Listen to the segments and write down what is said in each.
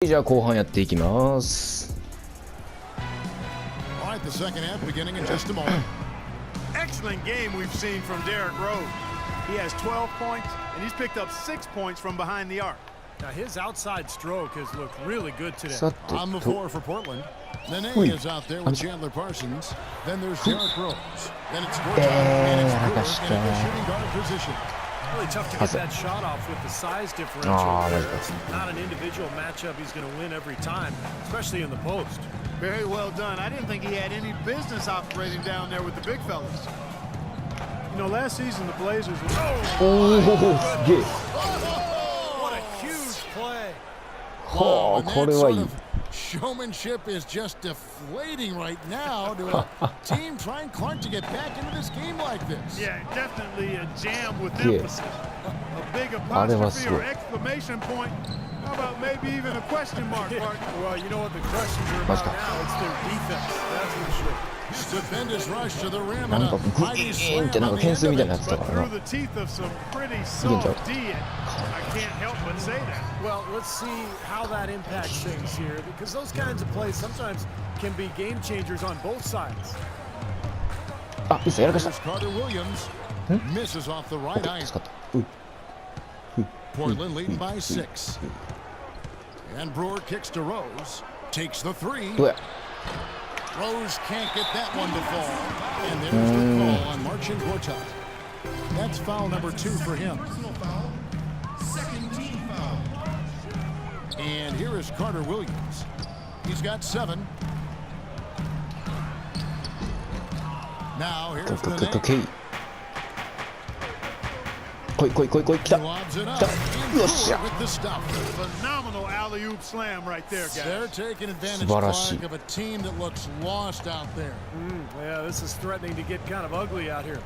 じゃあ後半やっていきます。Alright, the second half beginning in just a moment. Excellent game we've seen from Derrick Rose. He has 12 points, and he's picked up 6 points from behind the arc. Now his outside stroke has looked really good today. On the floor for Portland. Nene is out there with Chandler Parsons. Then there's Derrick Rose. Then it's Gortat and it's Brewer in the shooting guard position. Really tough to get that shot off with the size differential. It's not an individual matchup he's going to win every time, especially in the post. Very well done. I didn't think he had any business operating down there with the big fellas. You know, last season the Blazers were... What a huge play. Oh, and that sort of showmanship is just deflating right now to a team trying Clark to get back into this game like this. Yeah, definitely a jam with emphasis. A big apostrophe or exclamation point. How about maybe even a question mark, Mark? Well, you know what the questions are about now? It's their defense, that's for sure. Stupendous rush to the rim and a mighty slam on the end of it. But through the teeth of some pretty soft D, I can't help but say that. Well, let's see how that impacts things here, because those kinds of plays sometimes can be game changers on both sides. Carter Williams misses off the right iron. Portland leading by 6. And Brewer kicks to Rose. Takes the 3. Rose can't get that one to fall. And there's the call on Marcin Gortat. That's foul number 2 for him. Second team foul. And here is Carter Williams. He's got 7. Now here's Nene. 来い来い来い来い来た。 Lobs it up. よっしゃ。 With the stuff. Phenomenal alley-oop slam right there, guys. They're taking advantage, Clark, of a team that looks lost out there. Yeah, this is threatening to get kind of ugly out here.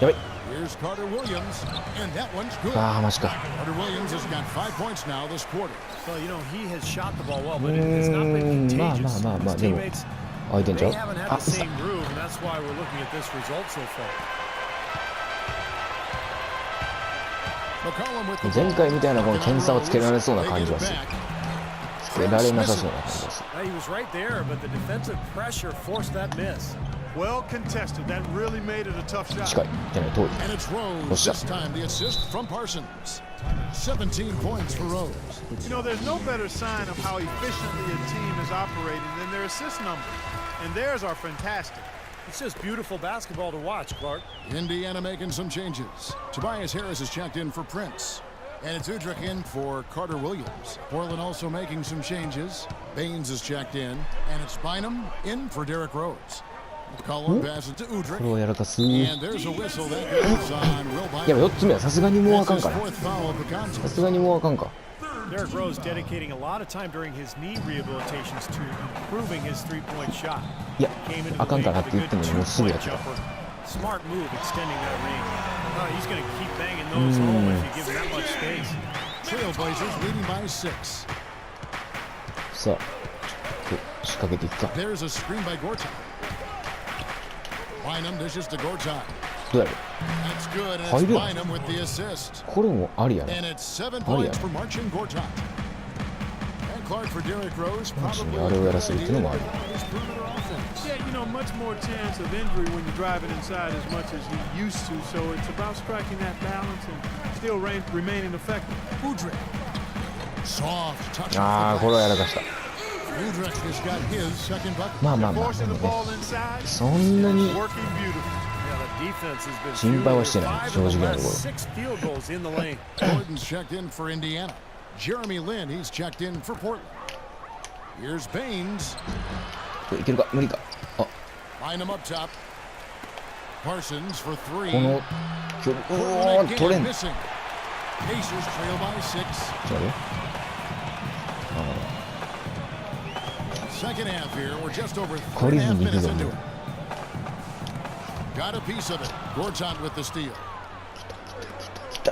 やばい。 Here's Carter Williams, and that one's good. ああマジか。 Carter Williams has got 5 points now this quarter. Well, you know, he has shot the ball well, but it has not been contagious. His teammates, they haven't had the same groove, and that's why we're looking at this result so far. 前回みたいなこの点差をつけられそうな感じはする。つけられなさそうな感じです。 He was right there, but the defensive pressure forced that miss. Well contested. That really made it a tough shot. 近いじゃない遠い。 And it's Rose. This time the assist from Parsons. 17 points for Rose. You know, there's no better sign of how efficiently a team is operating than their assist numbers. And theirs are fantastic. It's just beautiful basketball to watch, Clark. Indiana making some changes. Tobias Harris is checked in for Prince. And it's Udrich in for Carter Williams. Portland also making some changes. Baines is checked in. And it's Bynum in for Derrick Rose. McCollum passes to Udrich. And there's a whistle that goes on Will Bynum. いや4つ目はさすがにもうあかんから。 Fourth foul of the contest. さすがにもうあかんか。 Derrick Rose dedicating a lot of time during his knee rehabilitations to improving his three-point shot. いやあかんかなって言ってももうすぐやった。 Smart move extending that range. He's going to keep banging those home if you give him that much space. Trailblazers leading by 6. さあ仕掛けていくか。 There's a screen by Gortat. Bynum dishes to Gortat. どうやる？ That's good, and it's Bynum with the assist. これもありやな。 And it's 7 points for Marcin Gortat. And Clark for Derrick Rose. Probably あれをやらせるっていうのもある。 Yeah, you know, much more chance of injury when you're driving inside as much as you used to. So it's about striking that balance and still remaining effective. Udrich. Soft touch. ああこれはやらかした。 Udrich has got his second bucket. まあまあまあでもね。そんなに 心配はしてない正直なところ。 Gordon's checked in for Indiana. Jeremy Lin, he's checked in for Portland. Here's Baines. いけるか無理か。あ。 Bynum up top. Parsons for 3. この距離おー取れん。 Pacers trail by 6. Second half here. We're just over 3.5 minutes into it. Got a piece of it. Gortat with the steal.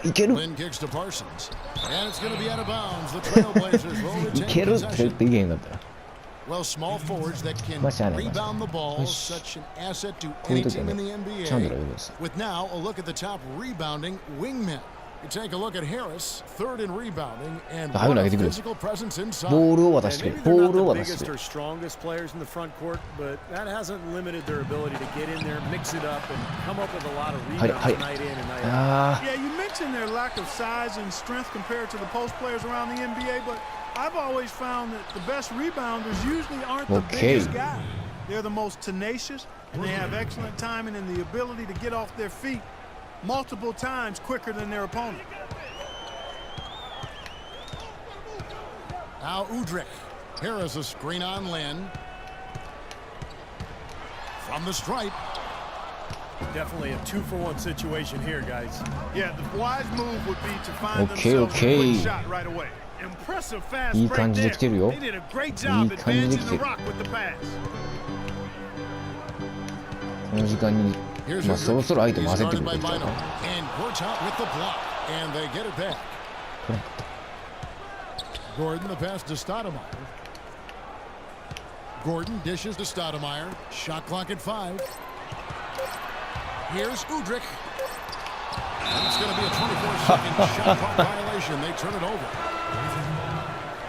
いける。 Lin kicks to Parsons. And it's going to be out of bounds. The Trailblazers will い retain けるって言っ possession. ていけへんかったら。 Well, small forwards that can rebound the ball, such an asset to any team in the NBA. With now a look at the top rebounding wingmen. You take a look at Harris, third in rebounding, and ああいうの上げてくれ。 physical presence inside. ボールを渡してく And れ。 maybe ボ they're ールを not 渡 the してく biggest れ。 or strongest players in the front court, but that hasn't limited their ability to get in there, mix it up, and come up with a lot of rebounds night in and night out. あ Yeah, you mentioned their lack of size and strength compared to the post players around the NBA, but I've always found that the best rebounders usually aren't the Okay. biggest guy. They're the most tenacious, and they have excellent timing and the ability to get off their feet multiple times quicker than their opponent. Now Udrich. Harris a screen on Lynn. From the stripe. Definitely a 2-for-1 situation here, guys. Yeah, the wise move would be to find Okay, themselves okay. a quick shot right away. Impressive fast いい break 感じで there. 来てるよ。 They did a great job いい感じで advancing 来て the る。 rock with the pass. この時間に、 Here's まあそろそろ相手も He's 焦ってく guarded る by べきだ Bynum. な。 And works out with the block. And they get it back. Gordon the pass to Stoudemire. Gordon dishes to Stoudemire. Shot clock at 5. Here's Udrich. And it's going to be a 24-second shot clock violation. They turn it over.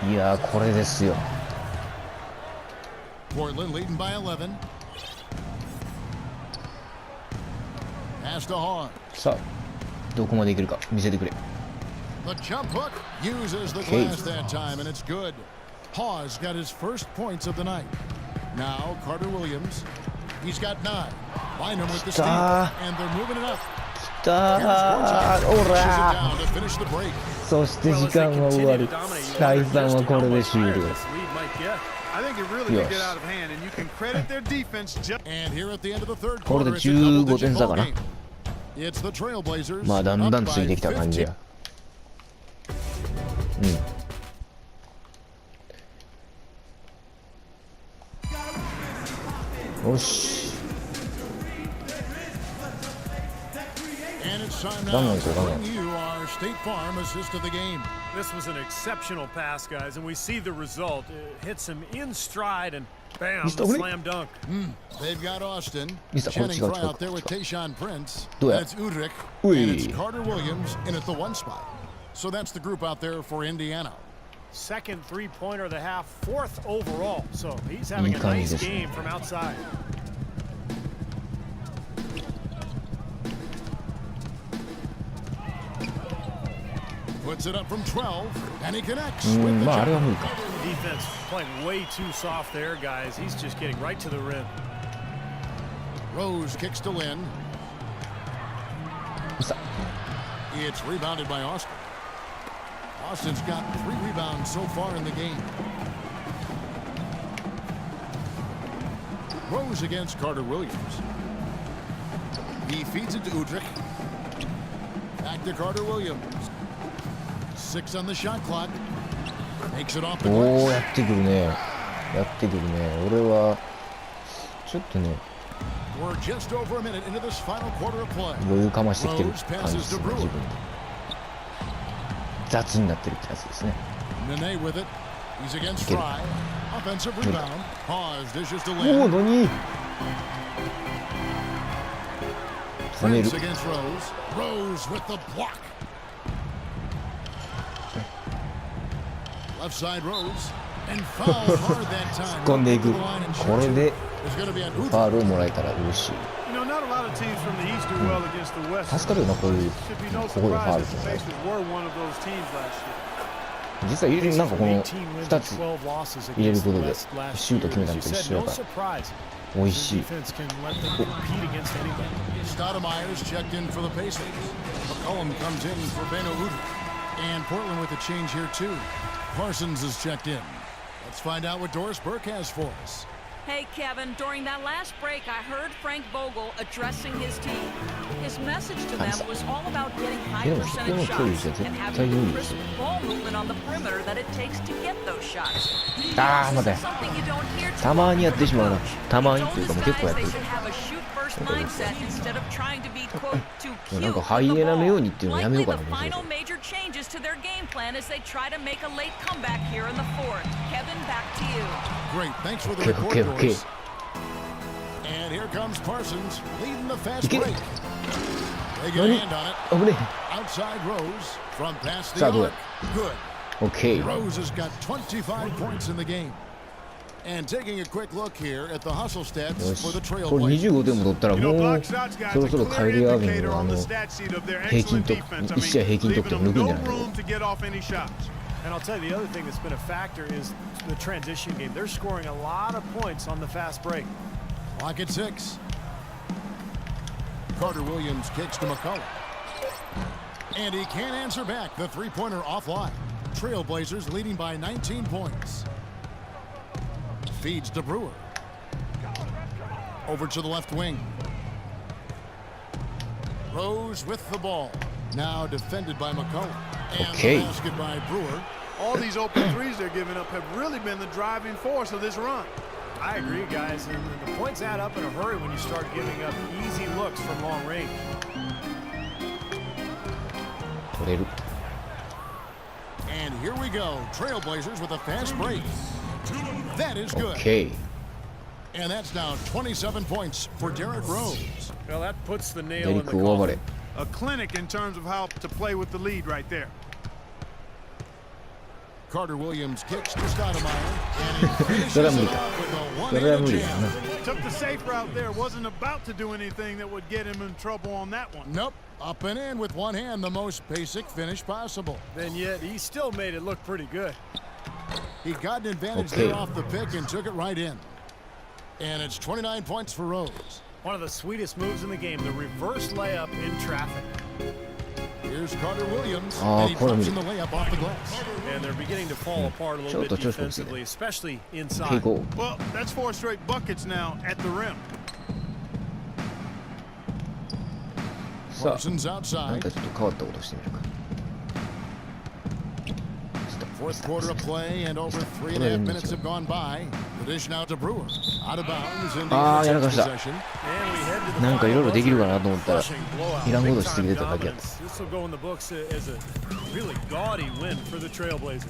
いやー、これですよ。 Portland leading by 11. Pass to Hawes. さあ、どこまでいけるか見せてくれ。 The jump hook uses the Okay. glass that time, and it's good. Hawes got his first points of the night. Now Carter Williams. He's got 9. Bynum with the steal, and they're moving it up. きた Here's ー、 Gortat. お Pushes it ら down to finish the break. ー。そして時間は終わる。第3はこれで終了。 I think it really did get out of hand, and you can credit their defense just. And here at the end of the third これ quarter, で it's a double-digit 15点差か ball な。 game. It's the Trailblazers まあだんだん up つい by てきた感じ 15. や。よし。 And it's time now ガンガン行 to こう、ガンガン。 bring you our State Farm assist of the game. This was an exceptional pass, guys, and we see the result. It hits him in stride, and bam, Mr. Lee. slam dunk. They've got Austin. Mr. Channing Lee. Frye out there with Tayshaun Prince. Do it. And it's Udrich. Ui. And it's Carter Williams in at the 1 spot. So that's the group out there for Indiana. Second three-pointer of the half, 4th overall. So he's having a nice game from outside. Puts it up from 12, and he connects with the まああれは jump. 無理か。 Defense playing way too soft there, guys. He's just getting right to the rim. Rose kicks to Lynn. さ It's rebounded by Austin. Austin's got 3 rebounds so far in the game. Rose against Carter Williams. He feeds it to Udrich. Back to Carter Williams. 6 on the shot clock. Takes it off the おお、 glass. やってくるね。やってくるね。俺はちょっとね、 We're just over a minute into this final quarter of play. 余裕かましてきてる Rose 感じ passes です to ね、自 Brewer. 分で。雑になってるってやつですね。 Nene with it. He's against Get it. Frye. Offensive rebound. Pause. Dishes to おお、 Lynn. 何止める Prince。against Rose. Rose with the block. Left side Rose. And foul hard that 突 time. っ込んでいく。 Up to the line and これ shoots で it. There's going to be an ファ Udrich. ールをもらえたら嬉しい。 You know, not a lot of teams from the East do well against the West. 助かるよな、こういう、 Should be no ここでファー surprise ル that と the か。 Pacers were one of those teams last year. 実際、友人なんかこの18 wins 2 and つ 12 losses 入れる against こ the とで West last シュート決め year. た As り you と一 said, 緒だ no から surprise. 美味しい。 Defense can let them compete against anybody. Stoudemire's checked in for the Pacers. McCollum comes in for Beno Udrich. And Portland with a change here, too. Parsons is checked in. Let's find out what Doris Burke has for us. Hey, Kevin, during that last break, I heard Frank Vogel addressing his team. His message to them was all about getting high percentage shots and having the crisp ball movement on the perimeter that it takes to get those shots. あー、待て。 Something you don't hear たまにやってしまうな。たまにっていうかもう結構やって they る。 should have a shoot first mindset instead of trying to be quote too cute なんか with ハイ the エナのよう ball. にっていうのやめよ Likely うか the な。 final major changes to their game plan as they try to make a late comeback here in the fourth. Kevin, back to you. Great. Thanks for the Okay, report, okay, Doris. okay. And here comes Parsons leading the fast Okay. break. They get a hand on it. 危ね Outside Rose from past the Side arc. Good. え OK Rose has got 25 points in the game. And taking a quick look here at the hustle stats よ for the しこれ Trailblazers. 25点も取ったら You know, もう block shots, guys, そろ a そろ clear カイリー・アービング indicator の on the stat sheet of their 平均 excellent と defense. I 1試合 mean, 平均得 leaving 点 them 抜くん no じゃないか room to get off any shots. And I'll tell you the other thing that's been a factor is the transition game. They're scoring a lot of points on the fast break. Clock at 6. Carter Williams kicks to McCullough. And he can't answer back. The three-pointer offline. Trailblazers leading by 19 points. Feeds to Brewer. Over to the left wing. Rose with the ball. Now defended by McCullough. And Okay. the basket by Brewer. All these open threes they're giving up have really been the driving force of this run. I agree, guys. And the points add up in a hurry when you start giving up easy looks from long range. 取れる And here we go. Trailblazers with a fast break. That is good. OK And that's now 27 points for Derrick Rose. Well, that puts the デ nail リ in ッ the ク大暴れ coffin. A clinic in terms of how to play with the lead right there. Carter Williams kicks to Stoudemire. And he finishes それは無理 it か off with a それは one-handed 無理だ jam. な Took the safe route there. Wasn't about to do anything that would get him in trouble on that one. Nope. Up and in with one hand, the most basic finish possible. Then yet, he still made it look pretty good. He got an advantage Okay. there off the pick and took it right in. And it's 29 points for Rose. One of the sweetest moves in the game, the reverse layup in traffic. Here's Carter Williams. Oh, And he Carter drops in Williams. the layup off the glass. And they're beginning to fall apart a littleちょっと bit 調子こいてきて defensively, especially OK inside. GO Well, that's 4 straight buckets now at the rim. さあ Parsons なん outside. かちょっと変わったことしてみるか Fourth quarter of play, and over 3.5 minutes have gone by. The dish now to Brewer. Out of bounds in Ah, the ya la cagada. possession. And we head to the なんかいろいろ final できるかな buzzer. と思ったら Crushing blowout. いらんこと Big しすぎ time てただけやった dominance. This will go in the books as a really gaudy win for the Trailblazers.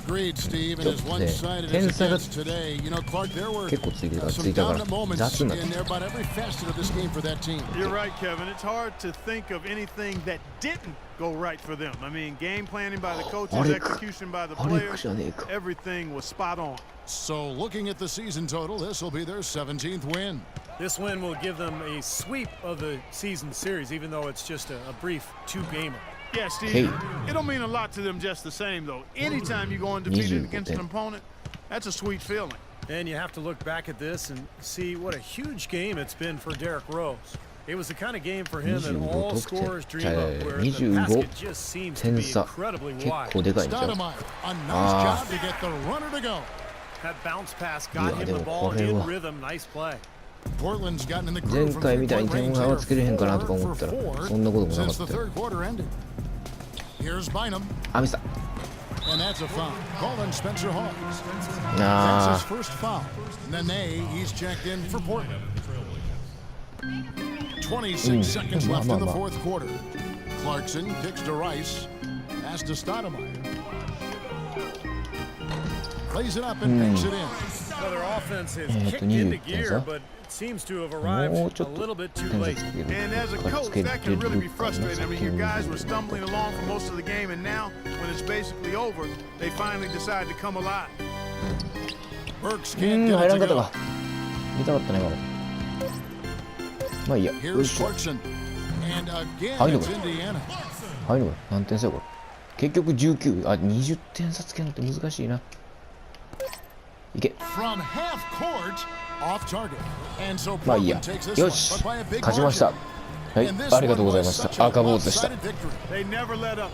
Agreed, Steve, and as one-sided as it 点差が gets today, you know, Clark, there were 結構ついてた some ついたから dominant moments 雑になって in about every facet of this game for that team. You're right, Kevin. It's hard to think of anything that didn't go right for them. I mean, game planning by the coaches, Arik. execution by the Arik players, じゃねえか everything was spot on. So looking at the season total, this will be their 17th win. This win will give them a sweep of the season series, even though it's just a brief two-gamer. Yeah, Steve, Hey. it'll mean a lot to them just the same, though. Anytime you go undefeated 25 against an opponent, that's a sweet feeling. And you have to look back at this and see what a huge game it's been for Derrick Rose. It was the kind of game for him that 25 all 得点 scorers じ dream ゃあ of, where the 25 basket just seems to 点 be 差 incredibly 結 wide. 構でかいんちゃう Stoudemire, a nice Ah. job to get the runner to go. That bounce pass got Yeah, him the でも ball これ in は rhythm. Nice play. Portland's gotten in the 前 groove from 回みたいに three-point 点 range は作れへんかなとか there 思ったら for そんなこともなか since っ the たよ third quarter ended. Here's Bynum, あミス and that's a foul. Called on Spencer Hawes. だ That's あ his first foul. Nene, he's checked in for Portland. 26 seconds left in the fourth quarter. Clarkson kicks to Rice. Pass to Stoudemire. Plays it up and banks it in. Well, their offense has Yeah, kicked the new into gear, defense, huh? but it seems to have も arrived うち a ょっと little bit too 点差 late. つける And as a からつ coach, け that can れ really る be かな frustrating. I mean, 先 your に guys were stumbling along for most of the game, and now, when it's basically over, they finally decide to come alive. Burks う can't ん get 入 it ら to んかった go. か見たかったね今のまあいいやよ Here's いしょ Clarkson. And again, How you it's doing? Indiana. 入るの何点差よこれ結局19あ20点差つけるのって難しいないけ From half court, off target. And so まあいいや Portland takes this よ one, し but by a big 勝ちました margin. はい And this ありがとうございま one し was た such a 赤坊主でした lopsided victory. They never let up.